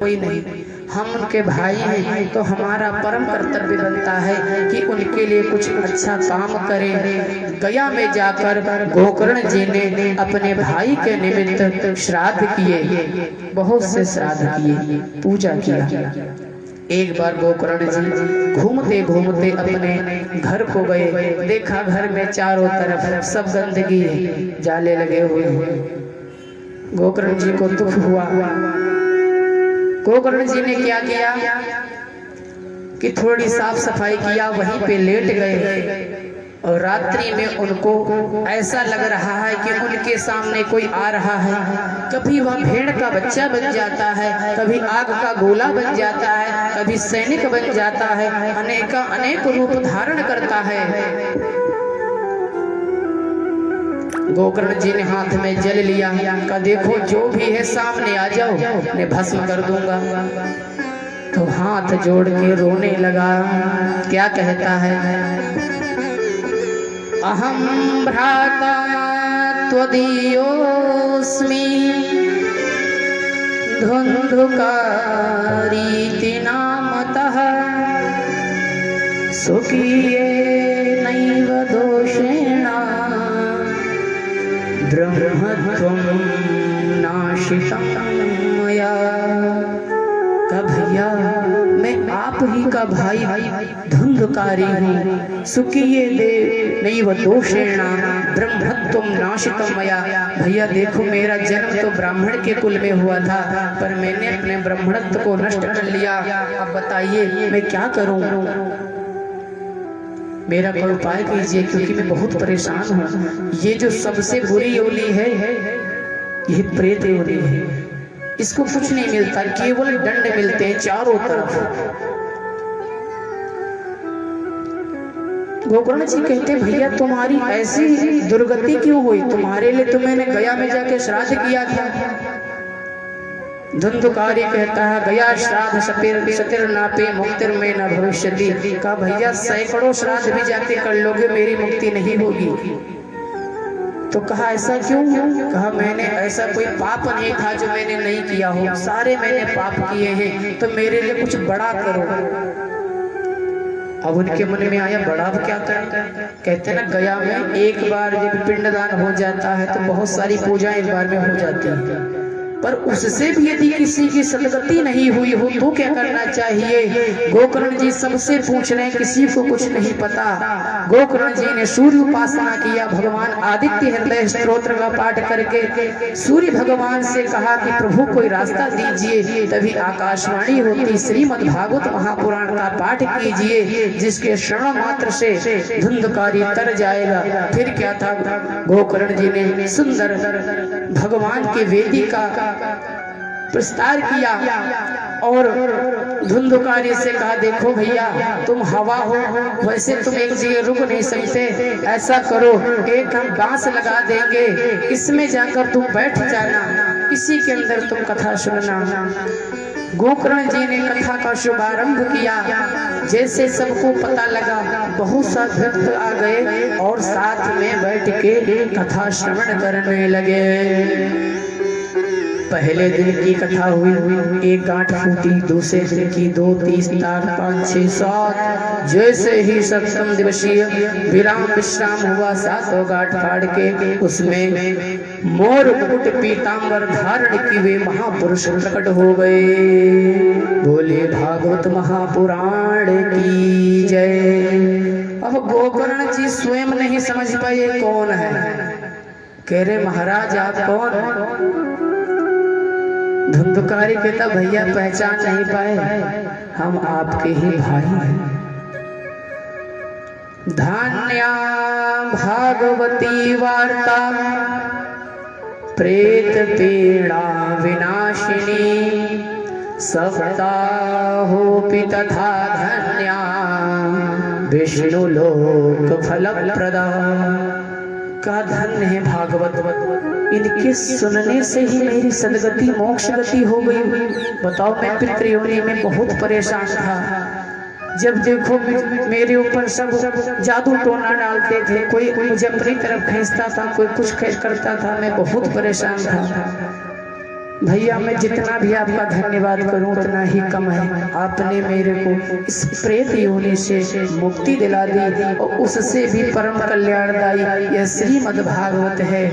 कोई नहीं, हम उनके भाई हैं तो हमारा परम कर्तव्य बनता है कि उनके लिए कुछ अच्छा काम करें। गया में जाकर गोकर्ण जी ने अपने भाई के निमित्त श्राद्ध किए, बहुत से श्राद्ध किए, पूजा किया। एक बार गोकर्ण जी घूमते घूमते अपने घर को गए, देखा घर में चारों तरफ सब गंदगी है, जाले लगे हुए हैं। गोकर्ण जी को दुख हुआ। गोकर्ण जी ने क्या किया कि थोड़ी साफ सफाई किया, वहीं पे लेट गए और रात्रि में उनको ऐसा लग रहा है कि उनके सामने कोई आ रहा है। कभी वह भेड़ का बच्चा बन जाता है, कभी आग का गोला बन जाता है, कभी सैनिक बन जाता है, अनेक रूप धारण करता है। गोकर्ण जी ने हाथ में जल लिया, कहा देखो जो भी है सामने आ जाओ, मैं भस्म कर दूंगा। तो हाथ जोड़ के रोने लगा। क्या कहता है? अहम भ्राता त्वदीयोऽस्मि धुंधुकारीति नामतः स्वकीयेनैव दोषेण ब्रह्मत्वं नाशितं मया। का भैया मैं आप ही का भाई धुंधकारी हूँ, सुखिए दे नैव दोषेण ब्रह्मत्वं नाशितं मया। भैया देखो मेरा जन्म तो ब्राह्मण के कुल में हुआ था, पर मैंने अपने ब्राह्मणत्व को नष्ट कर लिया। अब बताइए मैं क्या करूँ? मेरा कोई उपाय कीजिए, क्योंकि मैं बहुत परेशान हूँ। ये जो सबसे बुरी योनि है ये प्रेत योनि है, इसको कुछ नहीं मिलता, केवल दंड मिलते हैं चारों तरफ। गोकर्ण जी कहते भैया तुम्हारी ऐसी दुर्गति क्यों हुई? तुम्हारे लिए तो मैंने गया में जाके श्राद्ध किया था। धुंधुकारी कहता है गया श्राद्ध सतिर नापे मुक्तिर में न भविष्यति। कहा भैया सैकड़ों श्राद्ध भी जाके कर लोगे, मेरी मुक्ति नहीं होगी। तो कहा ऐसा क्यों? कहा मैंने ऐसा कोई पाप नहीं था जो मैंने नहीं किया हो, सारे मैंने पाप किए हैं, तो मेरे लिए कुछ बड़ा करो। अब उनके मन में आया बड़ा क्या करें? कहते ना गया में एक बार जब पिंडदान हो जाता है तो बहुत सारी पूजा एक बार में हो जाती है, पर उससे भी यदि किसी की सदगति नहीं हुई हो तो क्या करना चाहिए? गोकर्ण जी सबसे पूछ रहे हैं, किसी को कुछ नहीं पता। गोकर्ण जी ने सूर्य उपासना किया, भगवान आदित्य हृदय स्तोत्र का पाठ करके सूर्य भगवान से कहा कि प्रभु कोई रास्ता दीजिए। तभी आकाशवाणी होती श्रीमद् भागवत महापुराण का पाठ कीजिए, जिसके श्रवण मात्र से धुंधकारी तर जाएगा। फिर क्या था? गोकर्ण जी ने सुंदर भगवान की वेदी का प्रस्तार किया और धुंधुकारी से कहा देखो भैया तुम हवा हो, वैसे तुम एक जगह रुक नहीं सकते, ऐसा करो एक हम बांस लगा देंगे, इसमें जाकर तुम बैठ जाना, इसी के अंदर तुम कथा सुनना। गोकर्ण जी ने कथा का शुभारंभ किया। जैसे सबको पता लगा बहुत सा भक्त आ गए और साथ में बैठ के कथा श्रवण करने लगे। पहले दिन की कथा हुई, एक गांठ फूटी, दूसरे दिन की 2, 3, 4, 5, 6, 7। जैसे ही सप्तम दिवसीय विश्राम हुआ, 7 गांठ फाड़ के उसमें मोर मुकुट पीतांबर धारण की वे महापुरुष प्रकट हो गए। बोले भागवत महापुराण की जय। अब गोकर्ण जी स्वयं नहीं समझ पाए कौन है। कह रहे महाराज आप कौन? धुंधुकारी कहता भैया पहचान नहीं पाए, हम आपके ही भाई हैं। धान्या भागवती वार्ता प्रेत पीड़ा विनाशिनी सप्ताहोऽपि तथा धन्या विष्णु लोक फलप्रदा। का धन्य है भागवत, इनके सुनने से ही मेरी सदगति मोक्ष गति हो गई। बताओ मैं पितृयोनि में बहुत परेशान था, जब देखो मेरे ऊपर सब जादू टोना डालते थे, कोई मुझे अपनी तरफ खींचता था, कोई कुछ करता था, मैं बहुत परेशान था। भैया मैं जितना भी आपका धन्यवाद करूं उतना ही कम है। आपने मेरे को इस प्रेत योनि से मुक्ति दिला दी और उससे भी परम कल्याणदायी यह श्रीमद् भागवत है।